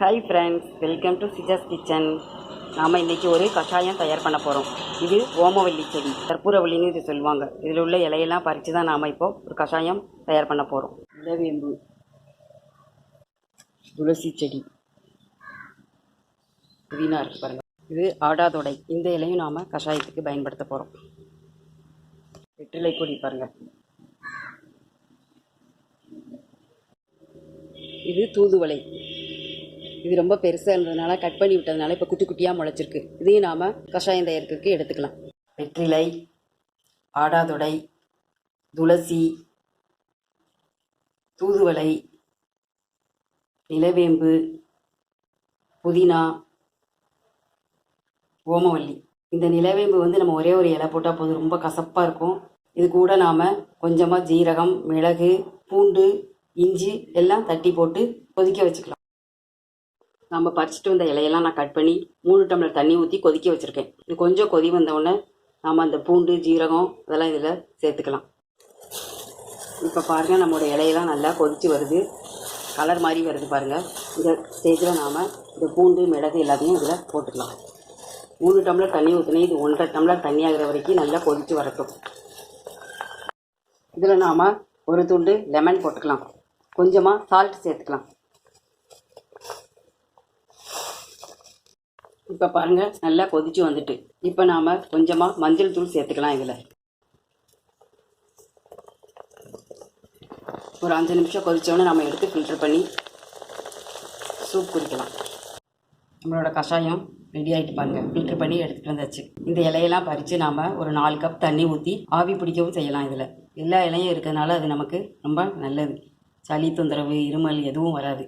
Hi friends, welcome to Sijas kitchen. நாம் இன்றைக்கி ஒரு கஷாயம் தயார் பண்ண போகிறோம். இது ஓமவல்லி செடி, கற்பூரவல்லின்னு இது சொல்லுவாங்க. இதில் உள்ள இலையெல்லாம் பறித்து தான் நாம் இப்போது ஒரு கஷாயம் தயார் பண்ண போகிறோம். நிலவேம்பு, துளசி செடி, புதினா இருக்குது பாருங்கள். இது ஆடாதொடை, இந்த இலையும் நாம் கஷாயத்துக்கு பயன்படுத்த போகிறோம். வெற்றிலை கொடி பாருங்கள். இது தூதுவளை, இது ரொம்ப பெருசாக இருந்ததுனால கட் பண்ணி விட்டதுனால இப்போ குட்டி குட்டியாக முளைச்சிருக்கு. இதையும் நாம் கஷாயம் தயாரிக்கிறதுக்கு எடுத்துக்கலாம். வெற்றிலை, ஆடாதொடை, துளசி, தூதுவளை, நிலவேம்பு, புதினா, ஓமவல்லி. இந்த நிலவேம்பு நம்ம ஒரே ஒரு இலை போட்டால் போதும், ரொம்ப கசப்பாக இருக்கும். இது கூட நாம் கொஞ்சமாக ஜீரகம், மிளகு, பூண்டு, இஞ்சி எல்லாம் தட்டி போட்டு கொதிக்க வச்சுக்கலாம். நம்ம பறிச்சுட்டு வந்த இலையெல்லாம் நான் கட் பண்ணி 3 டம்ளர் தண்ணி ஊற்றி கொதிக்க வச்சுருக்கேன். இது கொஞ்சம் கொதி வந்தவுடனே நாம் அந்த பூண்டு, ஜீரகம் இதெல்லாம் இதில் சேர்த்துக்கலாம். இப்போ பாருங்கள், நம்மளோட இலையெல்லாம் நல்லா கொதித்து வருது, கலர் மாதிரி வருது பாருங்கள். இந்த ஸ்டேஜில் நாம் இந்த பூண்டு, மிளகு எல்லாத்தையும் இதில் போட்டுக்கலாம். 3 டம்ளர் தண்ணி ஊற்றினேன், இது 1.5 டம்ளர் தண்ணி ஆகிற வரைக்கும் நல்லா கொதித்து வரட்டும். இதில் நாம் ஒரு துண்டு லெமன் போட்டுக்கலாம், கொஞ்சமாக சால்ட் சேர்த்துக்கலாம். இப்போ பாருங்கள், நல்லா கொதிச்சு வந்துட்டு. இப்போ நாம் கொஞ்சமாக மஞ்சள் தூள் சேர்த்துக்கலாம். இதில் ஒரு 5 நிமிஷம் கொதித்தோடனே நம்ம எடுத்து ஃபில்டர் பண்ணி சூப் குடிக்கலாம். நம்மளோட கஷாயம் ரெடி ஆகிட்டு பாருங்கள், ஃபில்டர் பண்ணி எடுத்துகிட்டு வந்தாச்சு. இந்த இலையெல்லாம் பறித்து நாம் ஒரு 4 கப் தண்ணி ஊற்றி ஆவி பிடிக்கவும் செய்யலாம். இதில் எல்லா இலையும் இருக்கிறதுனால அது நமக்கு ரொம்ப நல்லது. சளி தொந்தரவு, இருமல் எதுவும் வராது.